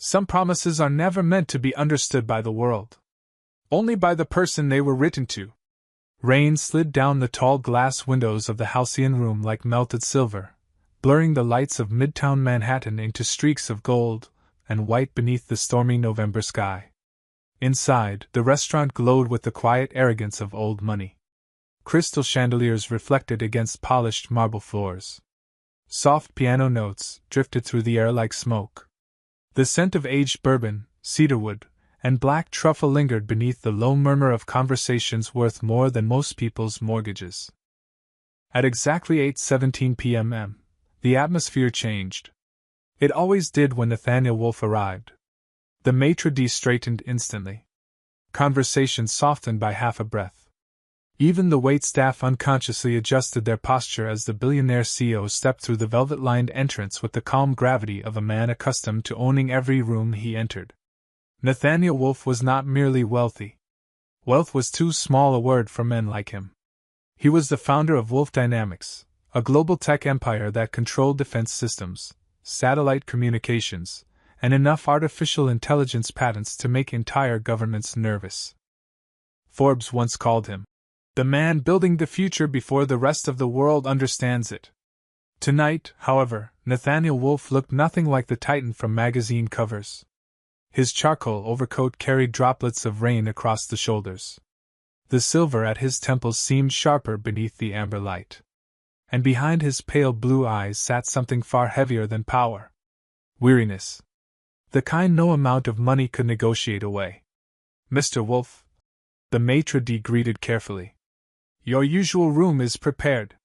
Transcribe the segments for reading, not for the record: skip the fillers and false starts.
Some promises are never meant to be understood by the world. Only by the person they were written to. Rain slid down the tall glass windows of the halcyon room like melted silver, blurring the lights of midtown Manhattan into streaks of gold and white beneath the stormy November sky. Inside, the restaurant glowed with the quiet arrogance of old money. Crystal chandeliers reflected against polished marble floors. Soft piano notes drifted through the air like smoke. The scent of aged bourbon, cedarwood, and black truffle lingered beneath the low murmur of conversations worth more than most people's mortgages. At exactly 8:17 p.m., the atmosphere changed. It always did when Nathaniel Wolfe arrived. The maitre d' straightened instantly. Conversation softened by half a breath. Even the waitstaff unconsciously adjusted their posture as the billionaire CEO stepped through the velvet-lined entrance with the calm gravity of a man accustomed to owning every room he entered. Nathaniel Wolfe was not merely wealthy. Wealth was too small a word for men like him. He was the founder of Wolfe Dynamics, a global tech empire that controlled defense systems, satellite communications, and enough artificial intelligence patents to make entire governments nervous. Forbes once called him the man building the future before the rest of the world understands it. Tonight, however, Nathaniel Wolfe looked nothing like the titan from magazine covers. His charcoal overcoat carried droplets of rain across the shoulders. The silver at his temples seemed sharper beneath the amber light. And behind his pale blue eyes sat something far heavier than power. Weariness. The kind no amount of money could negotiate away. "Mr. Wolfe," the maitre d' greeted carefully. "Your usual room is prepared."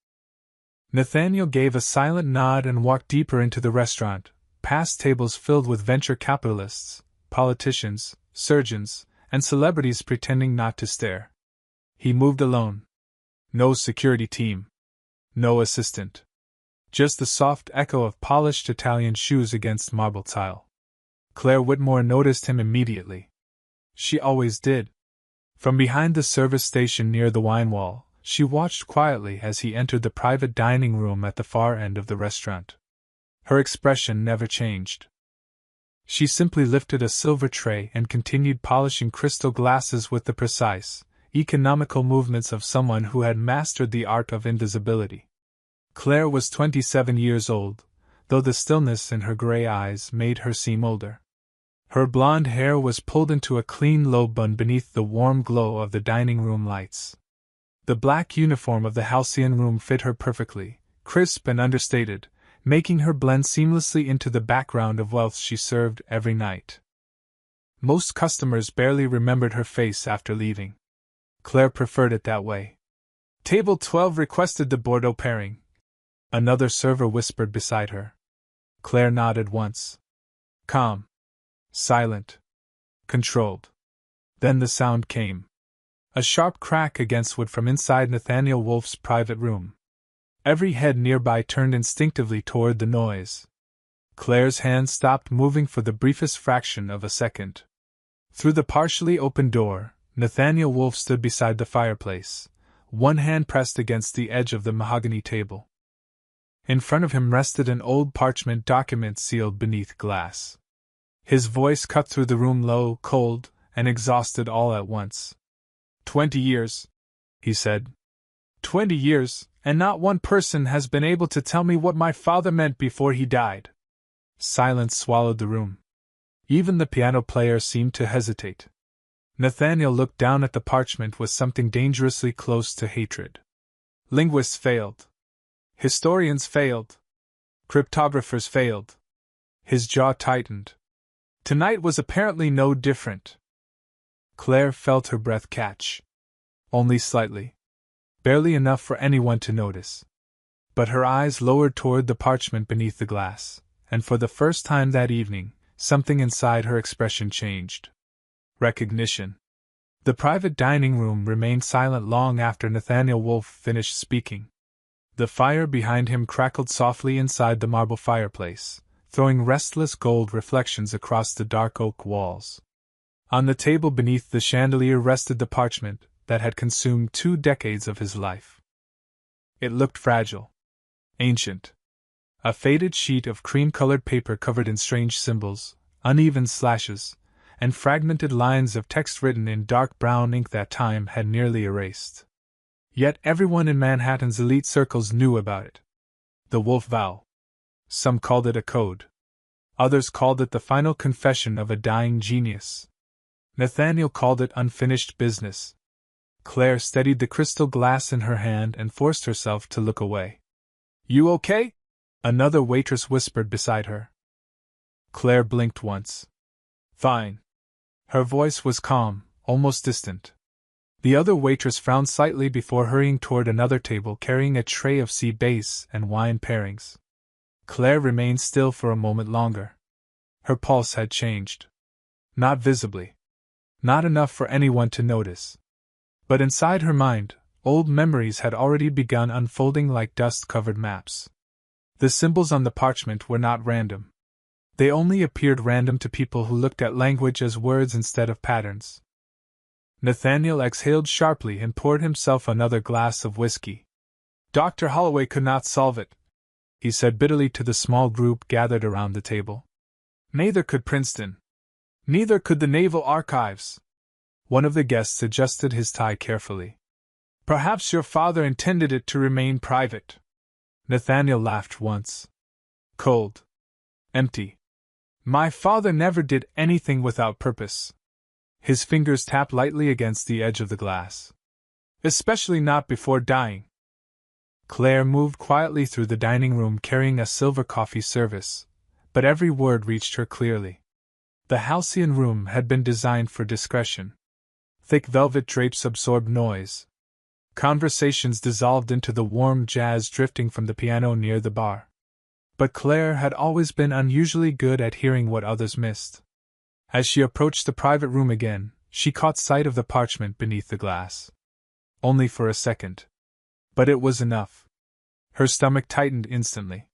Nathaniel gave a silent nod and walked deeper into the restaurant, past tables filled with venture capitalists, politicians, surgeons, and celebrities pretending not to stare. He moved alone. No security team. No assistant. Just the soft echo of polished Italian shoes against marble tile. Claire Whitmore noticed him immediately. She always did. From behind the service station near the wine wall, she watched quietly as he entered the private dining room at the far end of the restaurant. Her expression never changed. She simply lifted a silver tray and continued polishing crystal glasses with the precise, economical movements of someone who had mastered the art of invisibility. Claire was 27 years old, though the stillness in her gray eyes made her seem older. Her blonde hair was pulled into a clean low bun beneath the warm glow of the dining room lights. The black uniform of the halcyon room fit her perfectly, crisp and understated, making her blend seamlessly into the background of wealth she served every night. Most customers barely remembered her face after leaving. Claire preferred it that way. "Table 12 requested the Bordeaux pairing," another server whispered beside her. Claire nodded once. Calm. Silent. Controlled. Then the sound came. A sharp crack against wood from inside Nathaniel Wolfe's private room. Every head nearby turned instinctively toward the noise. Claire's hand stopped moving for the briefest fraction of a second. Through the partially open door, Nathaniel Wolfe stood beside the fireplace, one hand pressed against the edge of the mahogany table. In front of him rested an old parchment document sealed beneath glass. His voice cut through the room low, cold, and exhausted all at once. 20 years, he said. 20 years, and not one person has been able to tell me what my father meant before he died. Silence swallowed the room. Even the piano player seemed to hesitate. Nathaniel looked down at the parchment with something dangerously close to hatred. Linguists failed. Historians failed. Cryptographers failed. His jaw tightened. Tonight was apparently no different. Claire felt her breath catch. Only slightly. Barely enough for anyone to notice. But her eyes lowered toward the parchment beneath the glass, and for the first time that evening, something inside her expression changed. Recognition. The private dining room remained silent long after Nathaniel Wolfe finished speaking. The fire behind him crackled softly inside the marble fireplace, throwing restless gold reflections across the dark oak walls. On the table beneath the chandelier rested the parchment that had consumed 2 decades of his life. It looked fragile. Ancient. A faded sheet of cream-colored paper covered in strange symbols, uneven slashes, and fragmented lines of text written in dark brown ink that time had nearly erased. Yet everyone in Manhattan's elite circles knew about it. The wolf vow. Some called it a code. Others called it the final confession of a dying genius. Nathaniel called it unfinished business. Claire steadied the crystal glass in her hand and forced herself to look away. "You okay?" another waitress whispered beside her. Claire blinked once. "Fine." Her voice was calm, almost distant. The other waitress frowned slightly before hurrying toward another table carrying a tray of sea bass and wine pairings. Claire remained still for a moment longer. Her pulse had changed. Not visibly. Not enough for anyone to notice. But inside her mind, old memories had already begun unfolding like dust-covered maps. The symbols on the parchment were not random. They only appeared random to people who looked at language as words instead of patterns. Nathaniel exhaled sharply and poured himself another glass of whiskey. "Dr. Holloway could not solve it," he said bitterly to the small group gathered around the table. "Neither could Princeton. Neither could the Naval Archives." One of the guests adjusted his tie carefully. "Perhaps your father intended it to remain private." Nathaniel laughed once. Cold. Empty. "My father never did anything without purpose." His fingers tapped lightly against the edge of the glass. "Especially not before dying." Claire moved quietly through the dining room carrying a silver coffee service, but every word reached her clearly. The halcyon room had been designed for discretion. Thick velvet drapes absorbed noise. Conversations dissolved into the warm jazz drifting from the piano near the bar. But Claire had always been unusually good at hearing what others missed. As she approached the private room again, she caught sight of the parchment beneath the glass. Only for a second. But it was enough. Her stomach tightened instantly.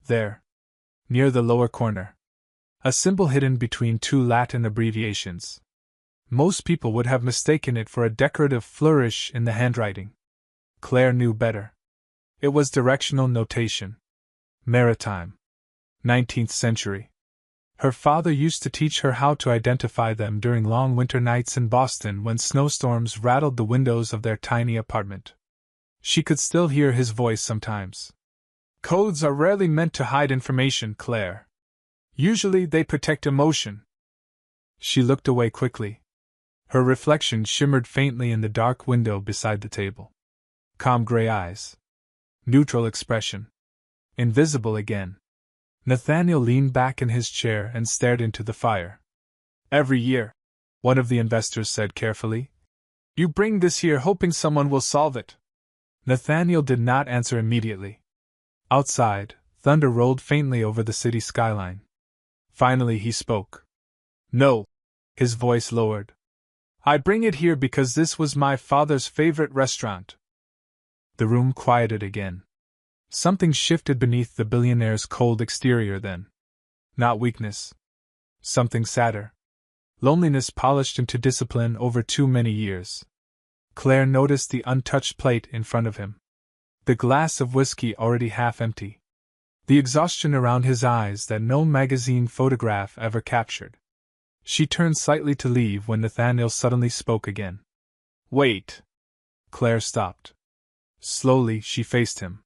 There. Near the lower corner. A symbol hidden between two Latin abbreviations. Most people would have mistaken it for a decorative flourish in the handwriting. Claire knew better. It was directional notation. Maritime. 19th century. Her father used to teach her how to identify them during long winter nights in Boston when snowstorms rattled the windows of their tiny apartment. She could still hear his voice sometimes. "Codes are rarely meant to hide information, Claire. Usually they protect emotion." She looked away quickly. Her reflection shimmered faintly in the dark window beside the table. Calm gray eyes. Neutral expression. Invisible again. Nathaniel leaned back in his chair and stared into the fire. "Every year," one of the investors said carefully, "you bring this here hoping someone will solve it." Nathaniel did not answer immediately. Outside, thunder rolled faintly over the city skyline. Finally he spoke. "No." His voice lowered. "I bring it here because this was my father's favorite restaurant." The room quieted again. Something shifted beneath the billionaire's cold exterior then. Not weakness. Something sadder. Loneliness polished into discipline over too many years. Claire noticed the untouched plate in front of him. The glass of whiskey already half empty. The exhaustion around his eyes that no magazine photograph ever captured. She turned slightly to leave when Nathaniel suddenly spoke again. "Wait." Claire stopped. Slowly she faced him.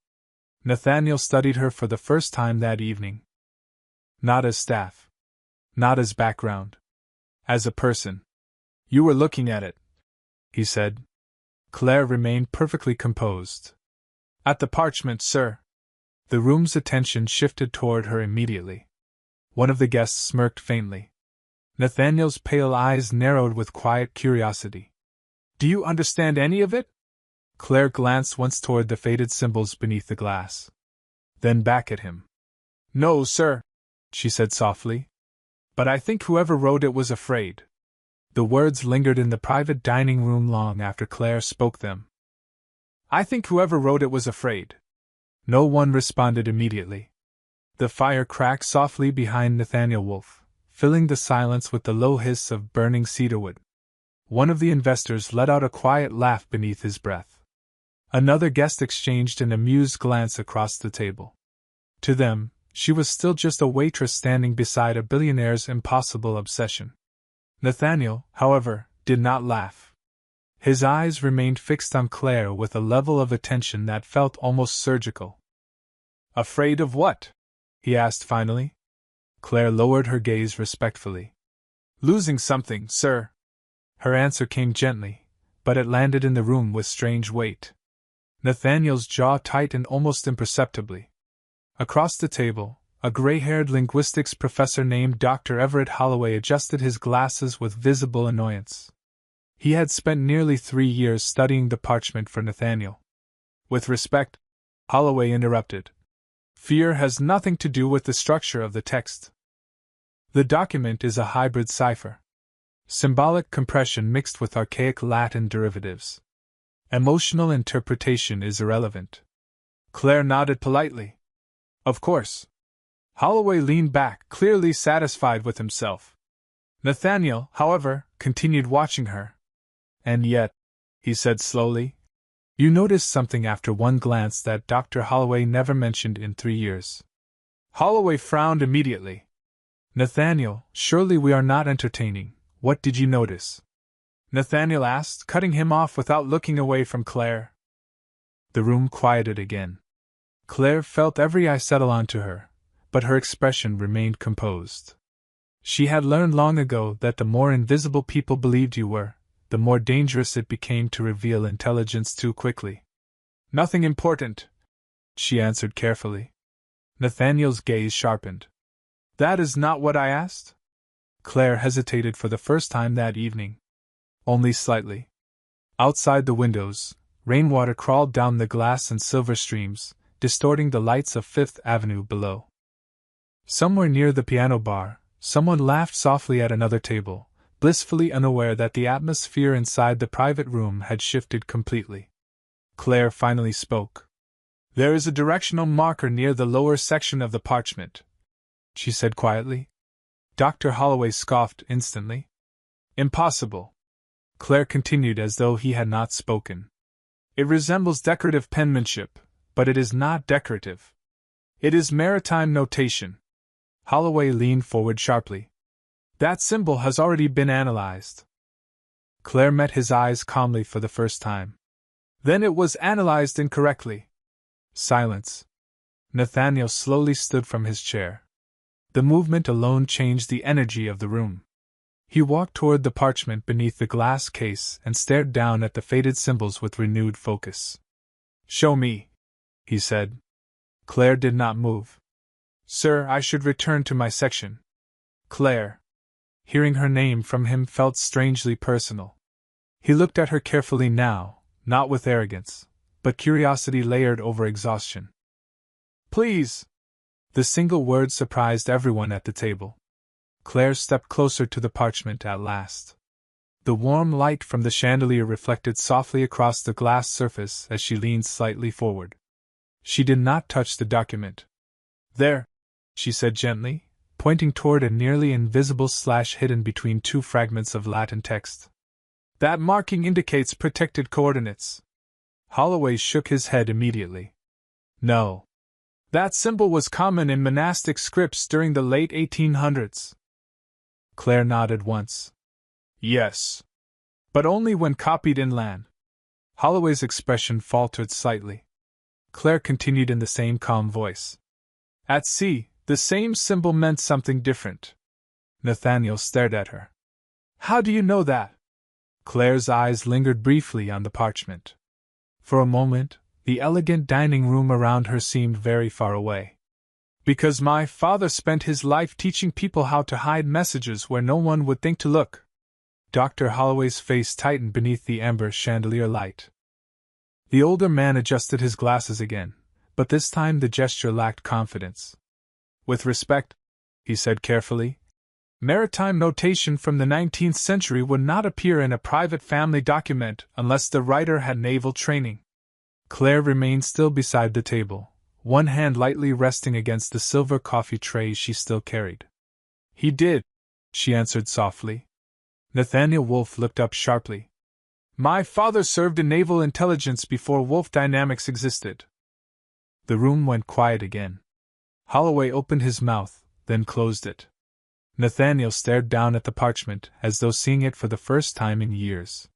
Nathaniel studied her for the first time that evening. Not as staff. Not as background. As a person. "You were looking at it," he said. Claire remained perfectly composed. "At the parchment, sir." The room's attention shifted toward her immediately. One of the guests smirked faintly. Nathaniel's pale eyes narrowed with quiet curiosity. "Do you understand any of it?" Claire glanced once toward the faded symbols beneath the glass. Then back at him. "No, sir," she said softly. "But I think whoever wrote it was afraid." The words lingered in the private dining room long after Claire spoke them. "I think whoever wrote it was afraid." No one responded immediately. The fire cracked softly behind Nathaniel Wolfe, filling the silence with the low hiss of burning cedarwood. One of the investors let out a quiet laugh beneath his breath. Another guest exchanged an amused glance across the table. To them, She was still just a waitress standing beside a billionaire's impossible obsession. Nathaniel, however, did not laugh. His eyes remained fixed on Claire with a level of attention that felt almost surgical. "Afraid of what?" he asked finally. Claire lowered her gaze respectfully. "Losing something, sir." Her answer came gently, but it landed in the room with strange weight. Nathaniel's jaw tightened almost imperceptibly. Across the table, a gray-haired linguistics professor named Dr. Everett Holloway adjusted his glasses with visible annoyance. He had spent nearly 3 years studying the parchment for Nathaniel. "With respect," Holloway interrupted, "fear has nothing to do with the structure of the text. The document is a hybrid cipher. Symbolic compression mixed with archaic Latin derivatives. Emotional interpretation is irrelevant." Claire nodded politely. "Of course." Holloway leaned back, clearly satisfied with himself. Nathaniel, however, continued watching her. "And yet," he said slowly, "you noticed something after one glance that Dr. Holloway never mentioned in 3 years." Holloway frowned immediately. "Nathaniel, surely we are not entertaining. What did you notice?" Nathaniel asked, cutting him off without looking away from Claire. The room quieted again. Claire felt every eye settle onto her, but her expression remained composed. She had learned long ago that the more invisible people believed you were, the more dangerous it became to reveal intelligence too quickly. "Nothing important," she answered carefully. Nathaniel's gaze sharpened. "That is not what I asked?" Claire hesitated for the first time that evening. "Only slightly." Outside the windows, rainwater crawled down the glass and silver streams, distorting the lights of Fifth Avenue below. Somewhere near the piano bar, someone laughed softly at another table, blissfully unaware that the atmosphere inside the private room had shifted completely. Claire finally spoke. "There is a directional marker near the lower section of the parchment," she said quietly. Dr. Holloway scoffed instantly. "Impossible," Claire continued as though he had not spoken. "It resembles decorative penmanship, but it is not decorative. It is maritime notation." Holloway leaned forward sharply. "That symbol has already been analyzed." Claire met his eyes calmly for the first time. "Then it was analyzed incorrectly." Silence. Nathaniel slowly stood from his chair. The movement alone changed the energy of the room. He walked toward the parchment beneath the glass case and stared down at the faded symbols with renewed focus. "Show me," he said. Claire did not move. "Sir, I should return to my section." Claire. Hearing her name from him felt strangely personal. He looked at her carefully now, not with arrogance, but curiosity layered over exhaustion. "Please!" The single word surprised everyone at the table. Claire stepped closer to the parchment at last. The warm light from the chandelier reflected softly across the glass surface as she leaned slightly forward. She did not touch the document. "There," she said gently, pointing toward a nearly invisible slash hidden between 2 fragments of Latin text. "That marking indicates protected coordinates." Holloway shook his head immediately. "No. That symbol was common in monastic scripts during the late 1800s. Claire nodded once. "Yes. But only when copied inland." Holloway's expression faltered slightly. Claire continued in the same calm voice. "At sea, the same symbol meant something different." Nathaniel stared at her. "How do you know that?" Claire's eyes lingered briefly on the parchment. For a moment, the elegant dining room around her seemed very far away. "Because my father spent his life teaching people how to hide messages where no one would think to look." Dr. Holloway's face tightened beneath the amber chandelier light. The older man adjusted his glasses again, but this time the gesture lacked confidence. "With respect," he said carefully, "maritime notation from the 19th century would not appear in a private family document unless the writer had naval training." Claire remained still beside the table, one hand lightly resting against the silver coffee tray she still carried. "He did," she answered softly. Nathaniel Wolfe looked up sharply. "My father served in naval intelligence before Wolf Dynamics existed." The room went quiet again. Holloway opened his mouth, then closed it. Nathaniel stared down at the parchment, as though seeing it for the first time in years.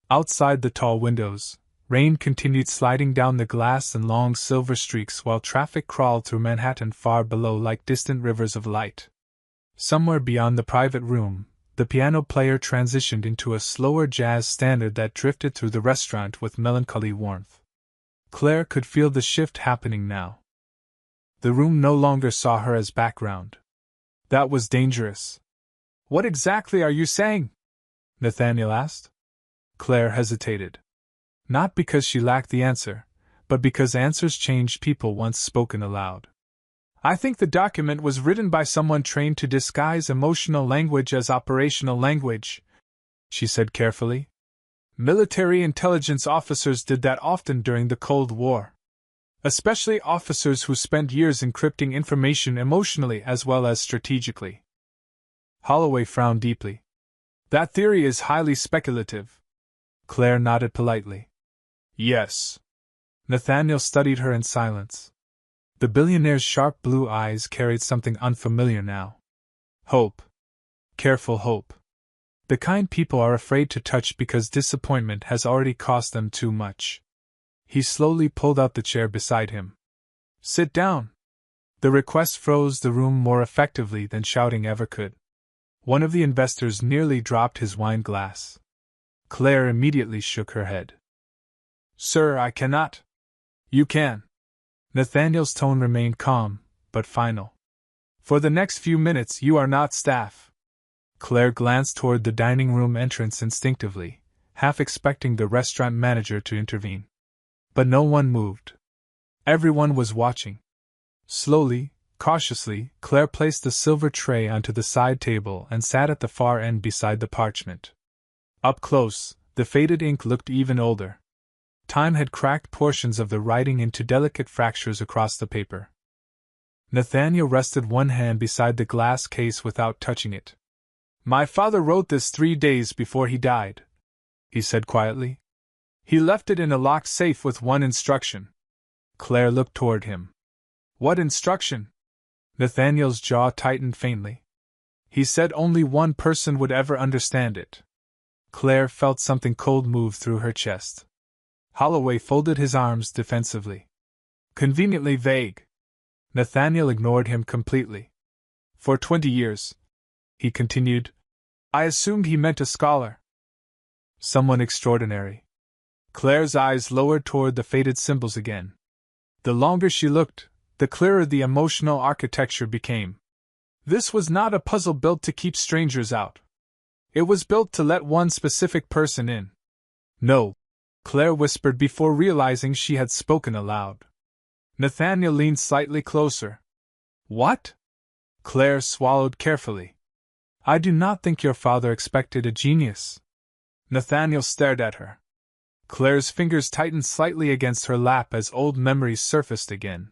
Outside the tall windows, rain continued sliding down the glass in long silver streaks while traffic crawled through Manhattan far below like distant rivers of light. Somewhere beyond the private room, the piano player transitioned into a slower jazz standard that drifted through the restaurant with melancholy warmth. Claire could feel the shift happening now. The room no longer saw her as background. That was dangerous. What exactly are you saying? Nathaniel asked. Claire hesitated. Not because she lacked the answer, but because answers changed people once spoken aloud. I think the document was written by someone trained to disguise emotional language as operational language, she said carefully. Military intelligence officers did that often during the Cold War. Especially officers who spent years encrypting information emotionally as well as strategically. Holloway frowned deeply. That theory is highly speculative. Claire nodded politely. Yes. Nathaniel studied her in silence. The billionaire's sharp blue eyes carried something unfamiliar now. Hope. Careful hope. The kind people are afraid to touch because disappointment has already cost them too much. He slowly pulled out the chair beside him. Sit down. The request froze the room more effectively than shouting ever could. One of the investors nearly dropped his wine glass. Claire immediately shook her head. Sir, I cannot. You can. Nathaniel's tone remained calm, but final. For the next few minutes you are not staff. Claire glanced toward the dining room entrance instinctively, half expecting the restaurant manager to intervene. But no one moved. Everyone was watching. Slowly, cautiously, Claire placed the silver tray onto the side table and sat at the far end beside the parchment. Up close, the faded ink looked even older. Time had cracked portions of the writing into delicate fractures across the paper. Nathaniel rested one hand beside the glass case without touching it. My father wrote this 3 days before he died, he said quietly. He left it in a locked safe with one instruction. Claire looked toward him. What instruction? Nathaniel's jaw tightened faintly. He said only one person would ever understand it. Claire felt something cold move through her chest. Holloway folded his arms defensively. Conveniently vague. Nathaniel ignored him completely. For 20 years, he continued, I assumed he meant a scholar. Someone extraordinary. Claire's eyes lowered toward the faded symbols again. The longer she looked, the clearer the emotional architecture became. This was not a puzzle built to keep strangers out. It was built to let one specific person in. No, Claire whispered before realizing she had spoken aloud. Nathaniel leaned slightly closer. What? Claire swallowed carefully. I do not think your father expected a genius. Nathaniel stared at her. Claire's fingers tightened slightly against her lap as old memories surfaced again.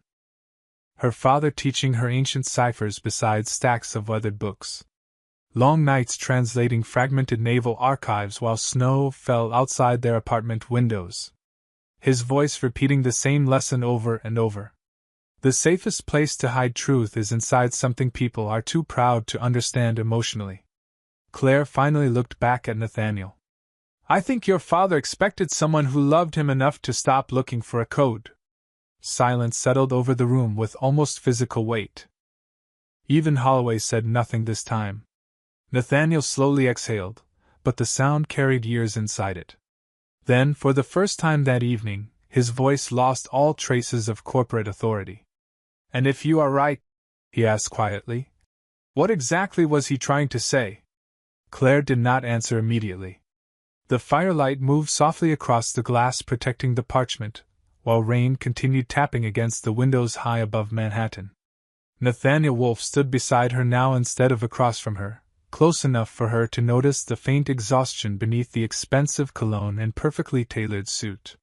Her father teaching her ancient ciphers beside stacks of weathered books. Long nights translating fragmented naval archives while snow fell outside their apartment windows. His voice repeating the same lesson over and over. The safest place to hide truth is inside something people are too proud to understand emotionally. Claire finally looked back at Nathaniel. I think your father expected someone who loved him enough to stop looking for a code. Silence settled over the room with almost physical weight. Even Holloway said nothing this time. Nathaniel slowly exhaled, but the sound carried years inside it. Then, for the first time that evening, his voice lost all traces of corporate authority. And if you are right, he asked quietly, what exactly was he trying to say? Claire did not answer immediately. The firelight moved softly across the glass protecting the parchment, while rain continued tapping against the windows high above Manhattan. Nathaniel Wolfe stood beside her now instead of across from her, close enough for her to notice the faint exhaustion beneath the expensive cologne and perfectly tailored suit.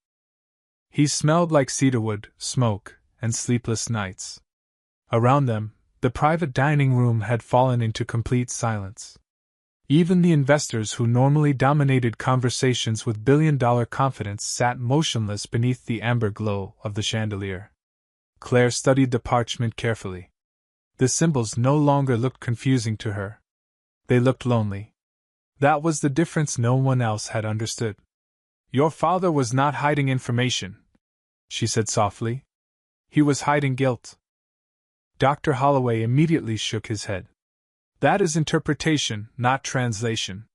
He smelled like cedarwood, smoke, and sleepless nights. Around them, the private dining room had fallen into complete silence. Even the investors who normally dominated conversations with billion-dollar confidence sat motionless beneath the amber glow of the chandelier. Claire studied the parchment carefully. The symbols no longer looked confusing to her. They looked lonely. That was the difference no one else had understood. Your father was not hiding information, she said softly. He was hiding guilt. Dr. Holloway immediately shook his head. That is interpretation, not translation.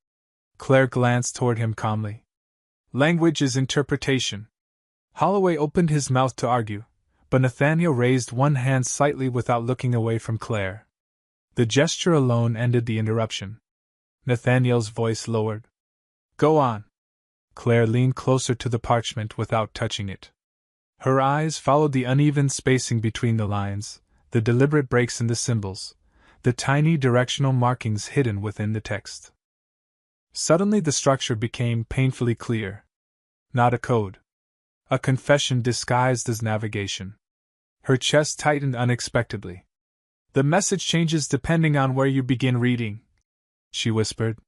Claire glanced toward him calmly. Language is interpretation. Holloway opened his mouth to argue, but Nathaniel raised one hand slightly without looking away from Claire. The gesture alone ended the interruption. Nathaniel's voice lowered. Go on. Claire leaned closer to the parchment without touching it. Her eyes followed the uneven spacing between the lines, the deliberate breaks in the symbols, the tiny directional markings hidden within the text. Suddenly the structure became painfully clear. Not a code. A confession disguised as navigation. Her chest tightened unexpectedly. The message changes depending on where you begin reading, she whispered.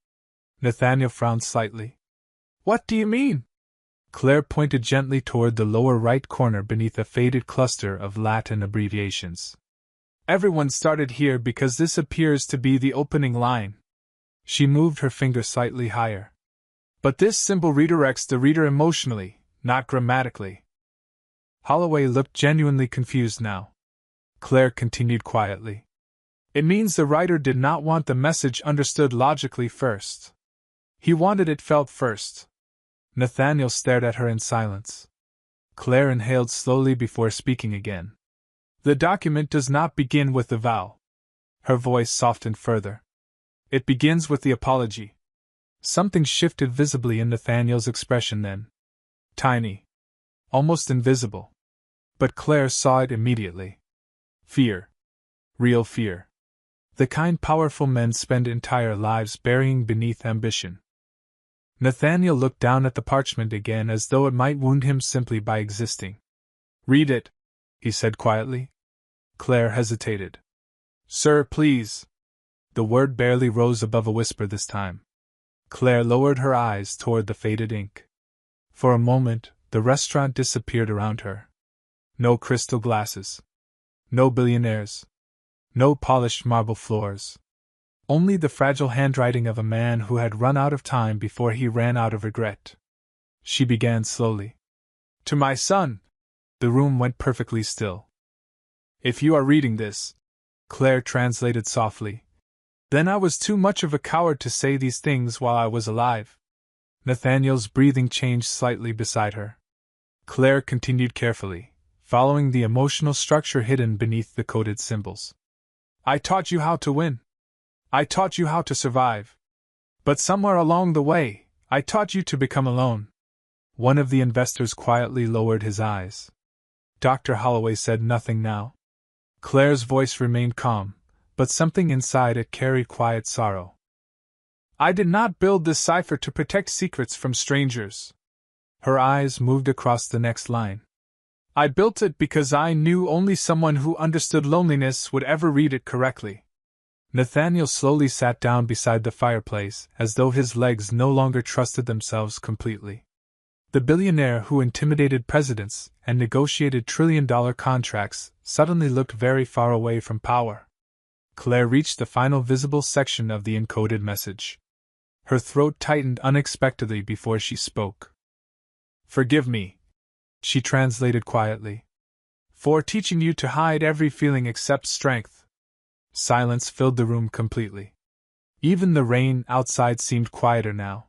Nathaniel frowned slightly. What do you mean? Claire pointed gently toward the lower right corner beneath a faded cluster of Latin abbreviations. Everyone started here because this appears to be the opening line. She moved her finger slightly higher. But this symbol redirects the reader emotionally, not grammatically. Holloway looked genuinely confused now. Claire continued quietly. It means the writer did not want the message understood logically first. He wanted it felt first. Nathaniel stared at her in silence. Claire inhaled slowly before speaking again. The document does not begin with the vow. Her voice softened further. It begins with the apology. Something shifted visibly in Nathaniel's expression then. Tiny. Almost invisible. But Claire saw it immediately. Fear. Real fear. The kind powerful men spend entire lives burying beneath ambition. Nathaniel looked down at the parchment again as though it might wound him simply by existing. Read it, he said quietly. Claire hesitated. Sir, please. The word barely rose above a whisper this time. Claire lowered her eyes toward the faded ink. For a moment, the restaurant disappeared around her. No crystal glasses. No billionaires. No polished marble floors. Only the fragile handwriting of a man who had run out of time before he ran out of regret. She began slowly. To my son. The room went perfectly still. If you are reading this, Claire translated softly, then I was too much of a coward to say these things while I was alive. Nathaniel's breathing changed slightly beside her. Claire continued carefully, following the emotional structure hidden beneath the coded symbols. I taught you how to win. I taught you how to survive. But somewhere along the way, I taught you to become alone. One of the investors quietly lowered his eyes. Dr. Holloway said nothing now. Claire's voice remained calm, but something inside it carried quiet sorrow. I did not build this cipher to protect secrets from strangers. Her eyes moved across the next line. I built it because I knew only someone who understood loneliness would ever read it correctly. Nathaniel slowly sat down beside the fireplace, as though his legs no longer trusted themselves completely. The billionaire who intimidated presidents and negotiated trillion-dollar contracts suddenly looked very far away from power. Claire reached the final visible section of the encoded message. Her throat tightened unexpectedly before she spoke. Forgive me, she translated quietly, for teaching you to hide every feeling except strength. Silence filled the room completely. Even the rain outside seemed quieter now.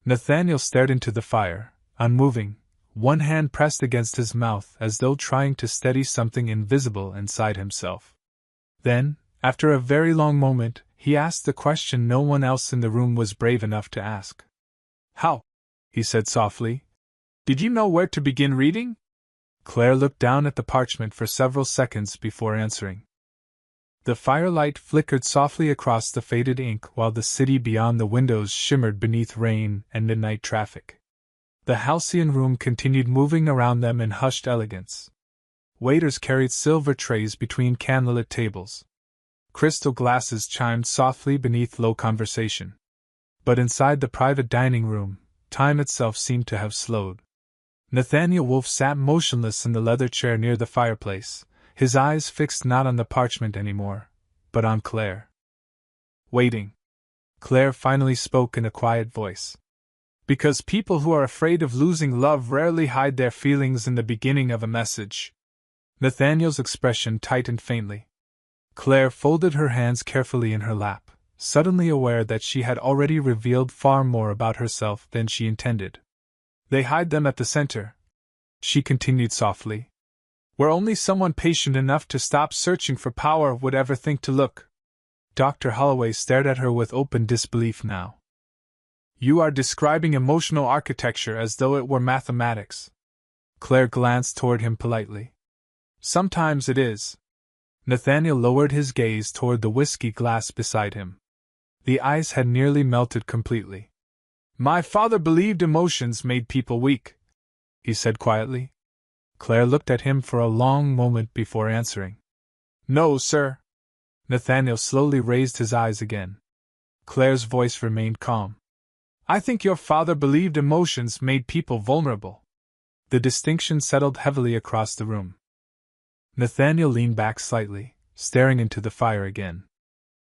Nathaniel stared into the fire, unmoving, one hand pressed against his mouth as though trying to steady something invisible inside himself. Then, after a very long moment, he asked the question no one else in the room was brave enough to ask. How? He said softly. Did you know where to begin reading? Claire looked down at the parchment for several seconds before answering. The firelight flickered softly across the faded ink while the city beyond the windows shimmered beneath rain and midnight traffic. The halcyon room continued moving around them in hushed elegance. Waiters carried silver trays between candlelit tables. Crystal glasses chimed softly beneath low conversation. But inside the private dining room, time itself seemed to have slowed. Nathaniel Wolfe sat motionless in the leather chair near the fireplace, his eyes fixed not on the parchment anymore, but on Claire. Waiting. Claire finally spoke in a quiet voice. Because people who are afraid of losing love rarely hide their feelings in the beginning of a message. Nathaniel's expression tightened faintly. Claire folded her hands carefully in her lap, suddenly aware that she had already revealed far more about herself than she intended. They hide them at the center, she continued softly, where only someone patient enough to stop searching for power would ever think to look. Dr. Holloway stared at her with open disbelief now. You are describing emotional architecture as though it were mathematics. Claire glanced toward him politely. Sometimes it is. Nathaniel lowered his gaze toward the whiskey glass beside him. The ice had nearly melted completely. My father believed emotions made people weak, he said quietly. Claire looked at him for a long moment before answering. No, sir. Nathaniel slowly raised his eyes again. Claire's voice remained calm. I think your father believed emotions made people vulnerable. The distinction settled heavily across the room. Nathaniel leaned back slightly, staring into the fire again.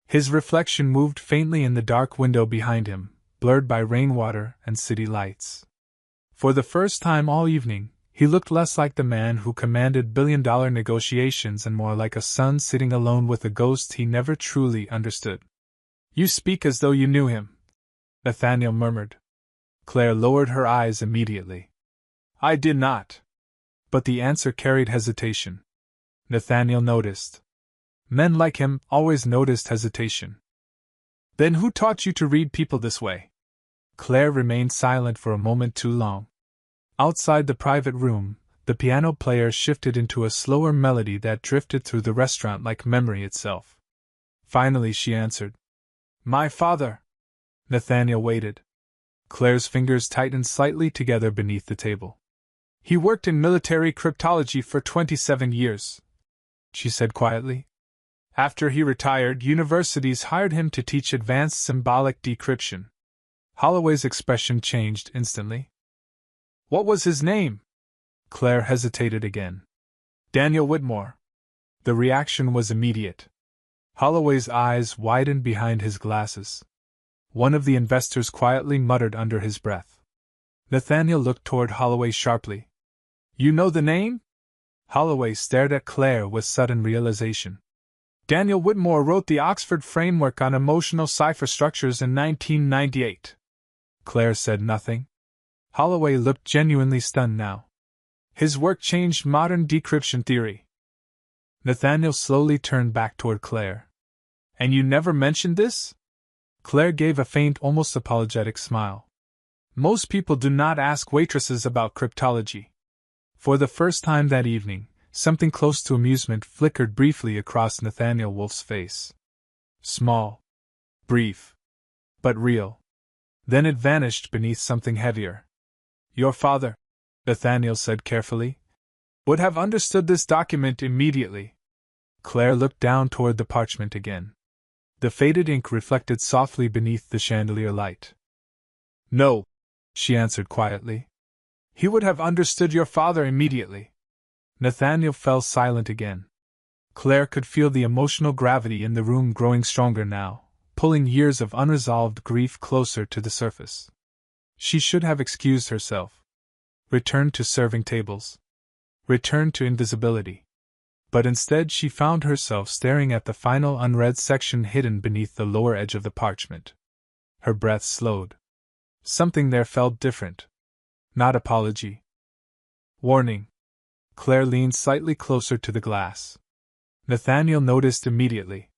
His reflection moved faintly in the dark window behind him, blurred by rainwater and city lights. For the first time all evening, he looked less like the man who commanded billion-dollar negotiations and more like a son sitting alone with a ghost he never truly understood. You speak as though you knew him, Nathaniel murmured. Claire lowered her eyes immediately. I did not. But the answer carried hesitation. Nathaniel noticed. Men like him always noticed hesitation. Then who taught you to read people this way? Claire remained silent for a moment too long. Outside the private room, the piano player shifted into a slower melody that drifted through the restaurant like memory itself. Finally she answered. My father. Nathaniel waited. Claire's fingers tightened slightly together beneath the table. He worked in military cryptology for 27 years, she said quietly. After he retired, universities hired him to teach advanced symbolic decryption. Holloway's expression changed instantly. What was his name? Claire hesitated again. Daniel Whitmore. The reaction was immediate. Holloway's eyes widened behind his glasses. One of the investors quietly muttered under his breath. Nathaniel looked toward Holloway sharply. You know the name? Holloway stared at Claire with sudden realization. Daniel Whitmore wrote the Oxford Framework on Emotional Cipher Structures in 1998. Claire said nothing. Holloway looked genuinely stunned now. His work changed modern decryption theory. Nathaniel slowly turned back toward Claire. And you never mentioned this? Claire gave a faint, almost apologetic smile. Most people do not ask waitresses about cryptology. For the first time that evening, something close to amusement flickered briefly across Nathaniel Wolfe's face. Small. Brief. But real. Then it vanished beneath something heavier. Your father, Nathaniel said carefully, would have understood this document immediately. Claire looked down toward the parchment again. The faded ink reflected softly beneath the chandelier light. No, she answered quietly. He would have understood your father immediately. Nathaniel fell silent again. Claire could feel the emotional gravity in the room growing stronger now, pulling years of unresolved grief closer to the surface. She should have excused herself. Returned to serving tables. Returned to invisibility. But instead she found herself staring at the final unread section hidden beneath the lower edge of the parchment. Her breath slowed. Something there felt different. Not apology. Warning. Claire leaned slightly closer to the glass. Nathaniel noticed immediately.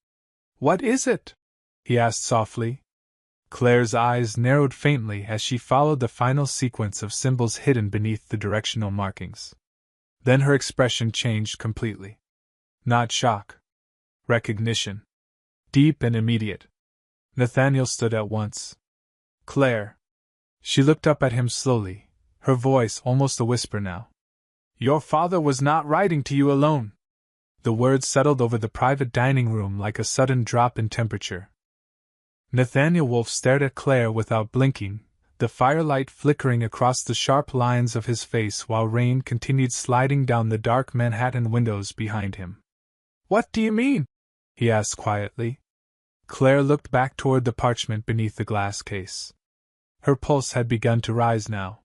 What is it? He asked softly. Claire's eyes narrowed faintly as she followed the final sequence of symbols hidden beneath the directional markings. Then her expression changed completely. Not shock. Recognition. Deep and immediate. Nathaniel stood at once. Claire. She looked up at him slowly, her voice almost a whisper now. Your father was not writing to you alone. The words settled over the private dining room like a sudden drop in temperature. Nathaniel Wolfe stared at Claire without blinking, the firelight flickering across the sharp lines of his face while rain continued sliding down the dark Manhattan windows behind him. What do you mean? he asked quietly. Claire looked back toward the parchment beneath the glass case. Her pulse had begun to rise now.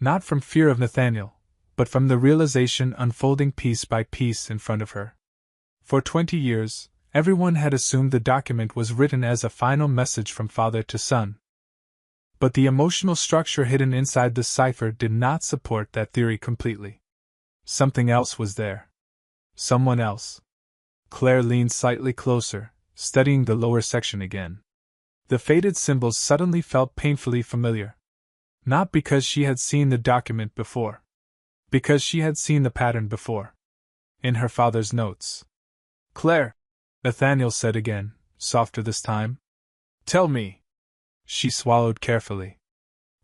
Not from fear of Nathaniel, but from the realization unfolding piece by piece in front of her. For 20 years, everyone had assumed the document was written as a final message from father to son. But the emotional structure hidden inside the cipher did not support that theory completely. Something else was there. Someone else. Claire leaned slightly closer, studying the lower section again. The faded symbols suddenly felt painfully familiar. Not because she had seen the document before. Because she had seen the pattern before. In her father's notes. "Claire," Nathaniel said again, softer this time. "Tell me." She swallowed carefully.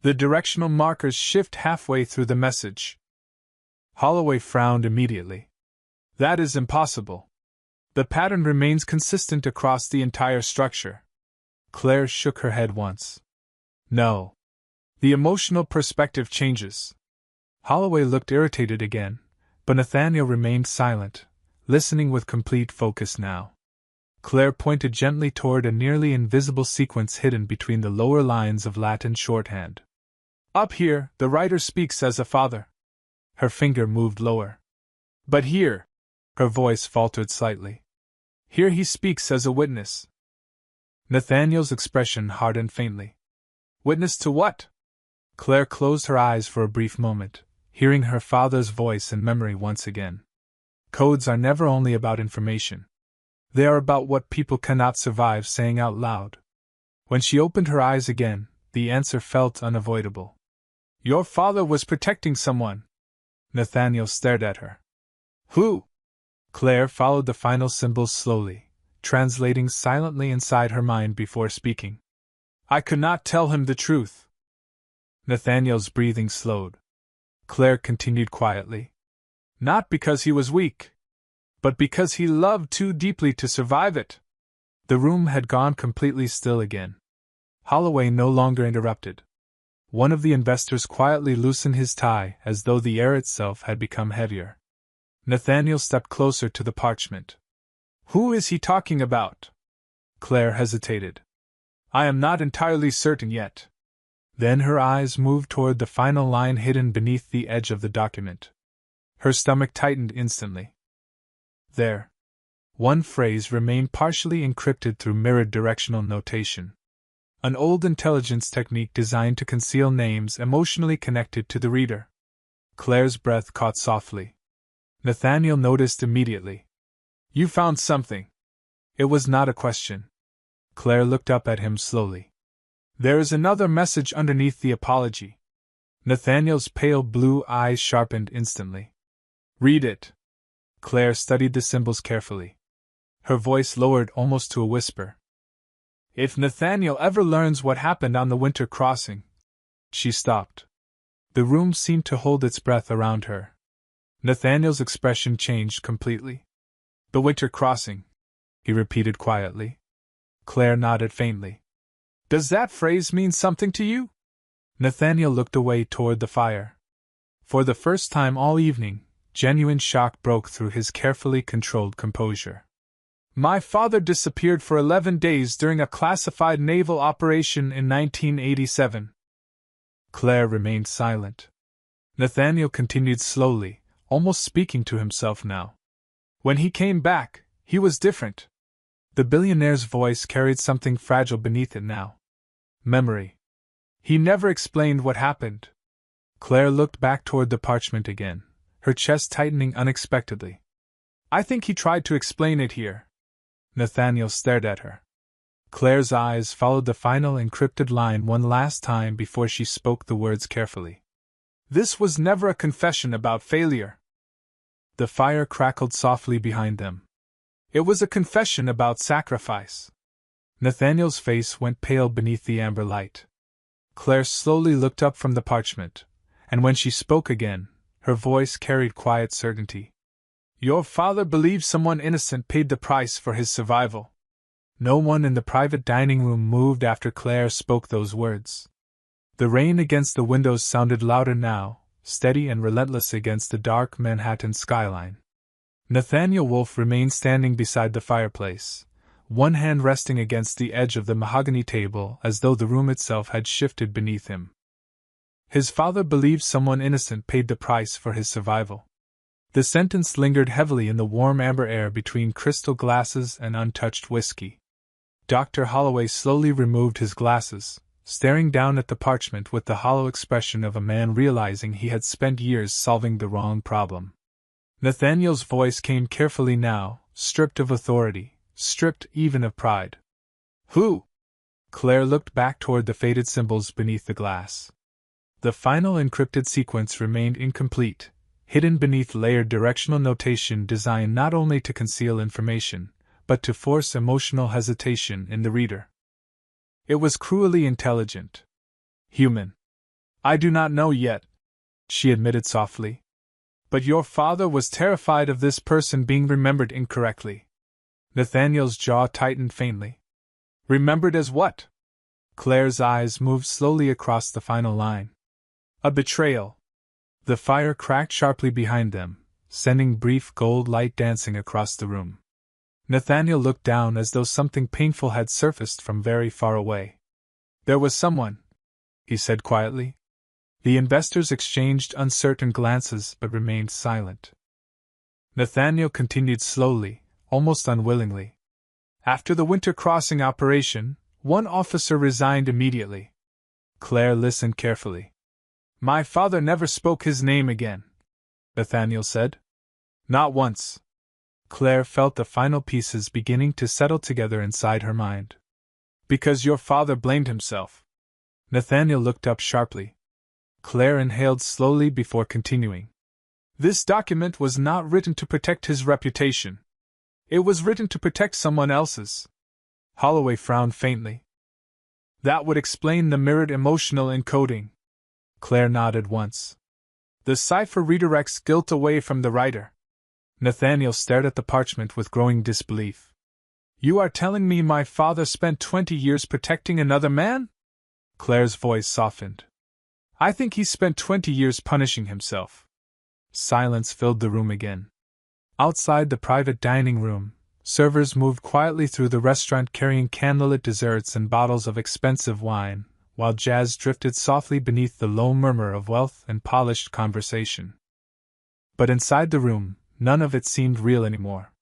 "The directional markers shift halfway through the message." Holloway frowned immediately. "That is impossible. The pattern remains consistent across the entire structure." Claire shook her head once. "No. The emotional perspective changes." Holloway looked irritated again, but Nathaniel remained silent, listening with complete focus now. Claire pointed gently toward a nearly invisible sequence hidden between the lower lines of Latin shorthand. "Up here, the writer speaks as a father." Her finger moved lower. "But here," her voice faltered slightly, "here he speaks as a witness." Nathaniel's expression hardened faintly. "Witness to what?" Claire closed her eyes for a brief moment, hearing her father's voice in memory once again. Codes are never only about information. They are about what people cannot survive saying out loud. When she opened her eyes again, the answer felt unavoidable. "Your father was protecting someone." Nathaniel stared at her. "Who?" Claire followed the final symbols slowly, translating silently inside her mind before speaking. "I could not tell him the truth." Nathaniel's breathing slowed. Claire continued quietly. "Not because he was weak, but because he loved too deeply to survive it." The room had gone completely still again. Holloway no longer interrupted. One of the investors quietly loosened his tie as though the air itself had become heavier. Nathaniel stepped closer to the parchment. "Who is he talking about?" Claire hesitated. "I am not entirely certain yet." Then her eyes moved toward the final line hidden beneath the edge of the document. Her stomach tightened instantly. There. One phrase remained partially encrypted through mirrored directional notation. An old intelligence technique designed to conceal names emotionally connected to the reader. Claire's breath caught softly. Nathaniel noticed immediately. "You found something." It was not a question. Claire looked up at him slowly. "There is another message underneath the apology." Nathaniel's pale blue eyes sharpened instantly. "Read it." Claire studied the symbols carefully. Her voice lowered almost to a whisper. "If Nathaniel ever learns what happened on the winter crossing..." She stopped. The room seemed to hold its breath around her. Nathaniel's expression changed completely. "The winter crossing," he repeated quietly. Claire nodded faintly. "Does that phrase mean something to you?" Nathaniel looked away toward the fire. For the first time all evening, genuine shock broke through his carefully controlled composure. "My father disappeared for 11 days during a classified naval operation in 1987. Claire remained silent. Nathaniel continued slowly, almost speaking to himself now. "When he came back, he was different." The billionaire's voice carried something fragile beneath it now. Memory. "He never explained what happened." Claire looked back toward the parchment again, her chest tightening unexpectedly. "I think he tried to explain it here." Nathaniel stared at her. Claire's eyes followed the final encrypted line one last time before she spoke the words carefully. "This was never a confession about failure." The fire crackled softly behind them. "It was a confession about sacrifice." Nathaniel's face went pale beneath the amber light. Claire slowly looked up from the parchment, and when she spoke again, her voice carried quiet certainty. "Your father believed someone innocent paid the price for his survival." No one in the private dining room moved after Claire spoke those words. The rain against the windows sounded louder now, steady and relentless against the dark Manhattan skyline. Nathaniel Wolfe remained standing beside the fireplace, one hand resting against the edge of the mahogany table as though the room itself had shifted beneath him. His father believed someone innocent paid the price for his survival. The sentence lingered heavily in the warm amber air between crystal glasses and untouched whiskey. Dr. Holloway slowly removed his glasses, staring down at the parchment with the hollow expression of a man realizing he had spent years solving the wrong problem. Nathaniel's voice came carefully now, stripped of authority, stripped even of pride. Who? Claire looked back toward the faded symbols beneath the glass. The final encrypted sequence remained incomplete, hidden beneath layered directional notation designed not only to conceal information, but to force emotional hesitation in the reader. It was cruelly intelligent. Human. I do not know yet, she admitted softly. But your father was terrified of this person being remembered incorrectly. Nathaniel's jaw tightened faintly. Remembered as what? Claire's eyes moved slowly across the final line. A betrayal. The fire cracked sharply behind them, sending brief gold light dancing across the room. Nathaniel looked down as though something painful had surfaced from very far away. There was someone, he said quietly. The investors exchanged uncertain glances but remained silent. Nathaniel continued slowly, almost unwillingly. After the winter crossing operation, one officer resigned immediately. Claire listened carefully. My father never spoke his name again, Nathaniel said. Not once. Claire felt the final pieces beginning to settle together inside her mind. Because your father blamed himself. Nathaniel looked up sharply. Claire inhaled slowly before continuing. This document was not written to protect his reputation. It was written to protect someone else's. Holloway frowned faintly. That would explain the mirrored emotional encoding. Claire nodded once. The cipher redirects guilt away from the writer. Nathaniel stared at the parchment with growing disbelief. You are telling me my father spent 20 years protecting another man? Claire's voice softened. I think he spent 20 years punishing himself. Silence filled the room again. Outside the private dining room, servers moved quietly through the restaurant carrying candlelit desserts and bottles of expensive wine, while jazz drifted softly beneath the low murmur of wealth and polished conversation. But inside the room, none of it seemed real anymore.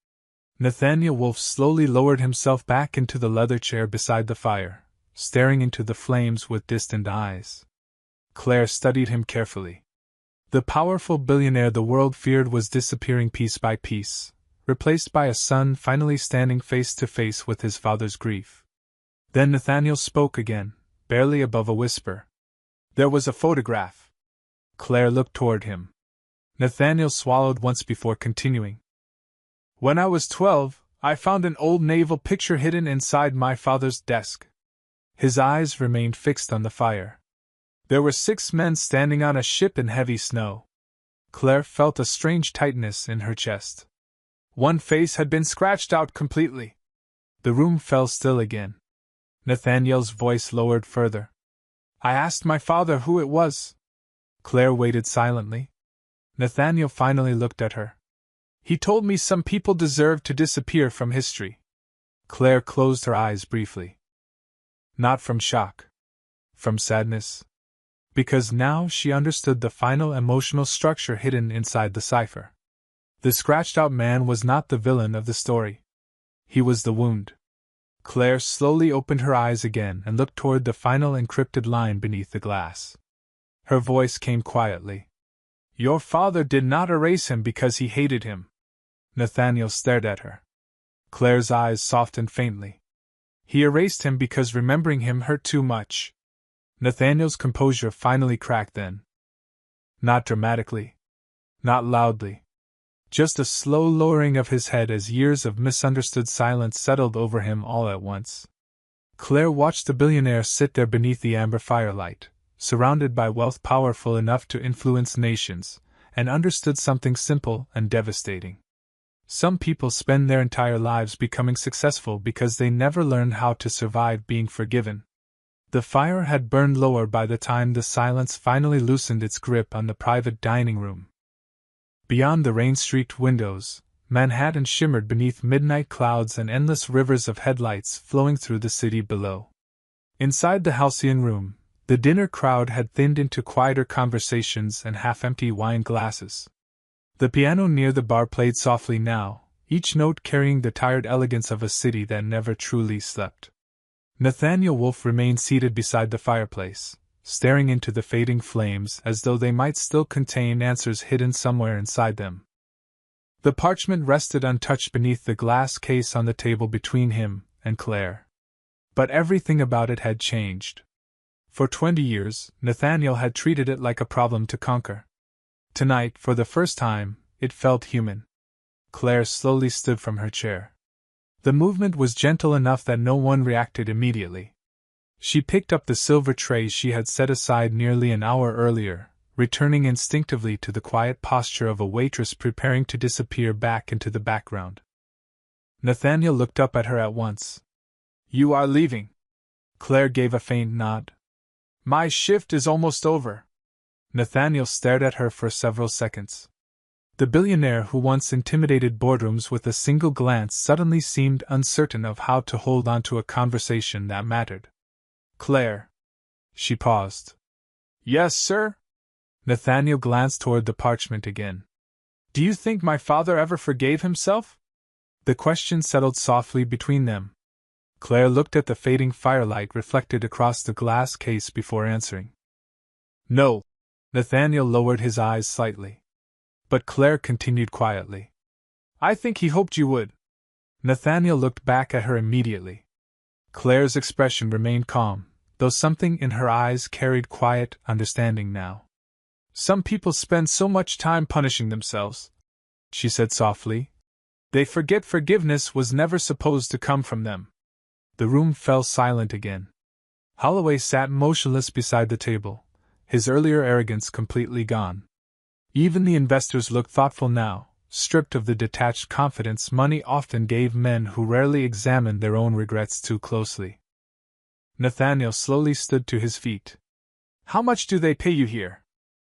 Nathaniel Wolfe slowly lowered himself back into the leather chair beside the fire, staring into the flames with distant eyes. Claire studied him carefully. The powerful billionaire the world feared was disappearing piece by piece, replaced by a son finally standing face to face with his father's grief. Then Nathaniel spoke again, barely above a whisper. There was a photograph. Claire looked toward him. Nathaniel swallowed once before continuing. When I was 12, I found an old naval picture hidden inside my father's desk. His eyes remained fixed on the fire. There were 6 men standing on a ship in heavy snow. Claire felt a strange tightness in her chest. One face had been scratched out completely. The room fell still again. Nathaniel's voice lowered further. I asked my father who it was. Claire waited silently. Nathaniel finally looked at her. He told me some people deserve to disappear from history. Claire closed her eyes briefly. Not from shock. From sadness. Because now she understood the final emotional structure hidden inside the cipher. The scratched-out man was not the villain of the story. He was the wound. Claire slowly opened her eyes again and looked toward the final encrypted line beneath the glass. Her voice came quietly. Your father did not erase him because he hated him. Nathaniel stared at her. Claire's eyes softened faintly. He erased him because remembering him hurt too much. Nathaniel's composure finally cracked then. Not dramatically. Not loudly. Just a slow lowering of his head as years of misunderstood silence settled over him all at once. Claire watched the billionaire sit there beneath the amber firelight, surrounded by wealth powerful enough to influence nations, and understood something simple and devastating. Some people spend their entire lives becoming successful because they never learned how to survive being forgiven. The fire had burned lower by the time the silence finally loosened its grip on the private dining room. Beyond the rain-streaked windows, Manhattan shimmered beneath midnight clouds and endless rivers of headlights flowing through the city below. Inside the halcyon room, the dinner crowd had thinned into quieter conversations and half-empty wine glasses. The piano near the bar played softly now, each note carrying the tired elegance of a city that never truly slept. Nathaniel Wolfe remained seated beside the fireplace, staring into the fading flames as though they might still contain answers hidden somewhere inside them. The parchment rested untouched beneath the glass case on the table between him and Claire. But everything about it had changed. For 20 years, Nathaniel had treated it like a problem to conquer. Tonight, for the first time, it felt human. Claire slowly stood from her chair. The movement was gentle enough that no one reacted immediately. She picked up the silver tray she had set aside nearly an hour earlier, returning instinctively to the quiet posture of a waitress preparing to disappear back into the background. Nathaniel looked up at her at once. "You are leaving?" Claire gave a faint nod. "My shift is almost over." Nathaniel stared at her for several seconds. The billionaire who once intimidated boardrooms with a single glance suddenly seemed uncertain of how to hold on to a conversation that mattered. "Claire." She paused. "Yes, sir?" Nathaniel glanced toward the parchment again. "Do you think my father ever forgave himself?" The question settled softly between them. Claire looked at the fading firelight reflected across the glass case before answering. "No." Nathaniel lowered his eyes slightly. But Claire continued quietly. "I think he hoped you would." Nathaniel looked back at her immediately. Claire's expression remained calm, though something in her eyes carried quiet understanding now. "Some people spend so much time punishing themselves," she said softly. "They forget forgiveness was never supposed to come from them." The room fell silent again. Holloway sat motionless beside the table, his earlier arrogance completely gone. Even the investors looked thoughtful now, stripped of the detached confidence money often gave men who rarely examined their own regrets too closely. Nathaniel slowly stood to his feet. "How much do they pay you here?"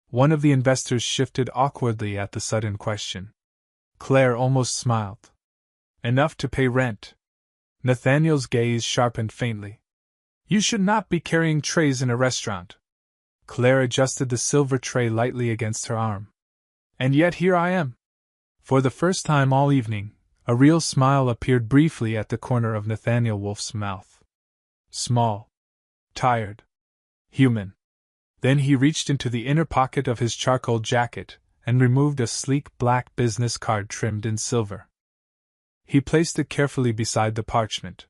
One of the investors shifted awkwardly at the sudden question. Claire almost smiled. "Enough to pay rent." Nathaniel's gaze sharpened faintly. "You should not be carrying trays in a restaurant." Claire adjusted the silver tray lightly against her arm. "And yet here I am." For the first time all evening, a real smile appeared briefly at the corner of Nathaniel Wolfe's mouth. Small. Tired. Human. Then he reached into the inner pocket of his charcoal jacket and removed a sleek black business card trimmed in silver. He placed it carefully beside the parchment.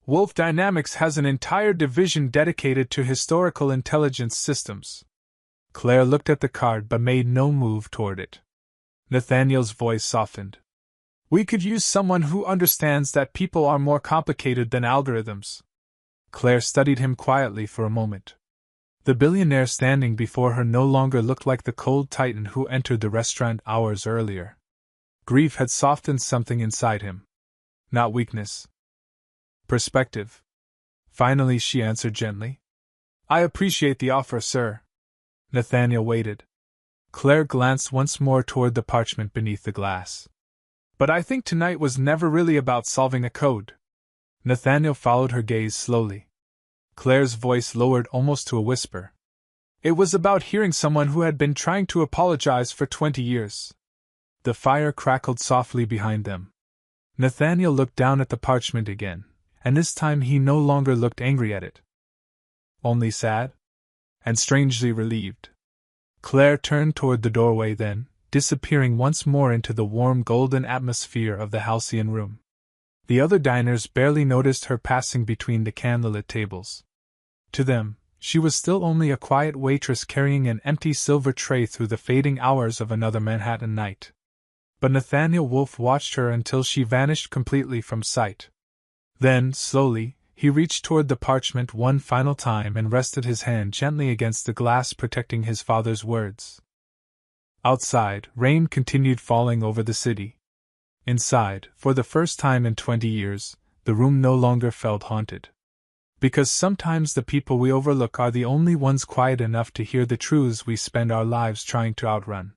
"Wolf Dynamics has an entire division dedicated to historical intelligence systems." Claire looked at the card but made no move toward it. Nathaniel's voice softened. "We could use someone who understands that people are more complicated than algorithms." Claire studied him quietly for a moment. The billionaire standing before her no longer looked like the cold titan who entered the restaurant hours earlier. Grief had softened something inside him. Not weakness. Perspective. Finally she answered gently. "I appreciate the offer, sir." Nathaniel waited. Claire glanced once more toward the parchment beneath the glass. "But I think tonight was never really about solving a code." Nathaniel followed her gaze slowly. Claire's voice lowered almost to a whisper. "It was about hearing someone who had been trying to apologize for 20 years. The fire crackled softly behind them. Nathaniel looked down at the parchment again, and this time he no longer looked angry at it. Only sad? And strangely relieved. Claire turned toward the doorway then, disappearing once more into the warm golden atmosphere of the halcyon room. The other diners barely noticed her passing between the candlelit tables. To them, she was still only a quiet waitress carrying an empty silver tray through the fading hours of another Manhattan night. But Nathaniel Wolfe watched her until she vanished completely from sight. Then, slowly, he reached toward the parchment one final time and rested his hand gently against the glass protecting his father's words. Outside, rain continued falling over the city. Inside, for the first time in 20 years, the room no longer felt haunted. Because sometimes the people we overlook are the only ones quiet enough to hear the truths we spend our lives trying to outrun.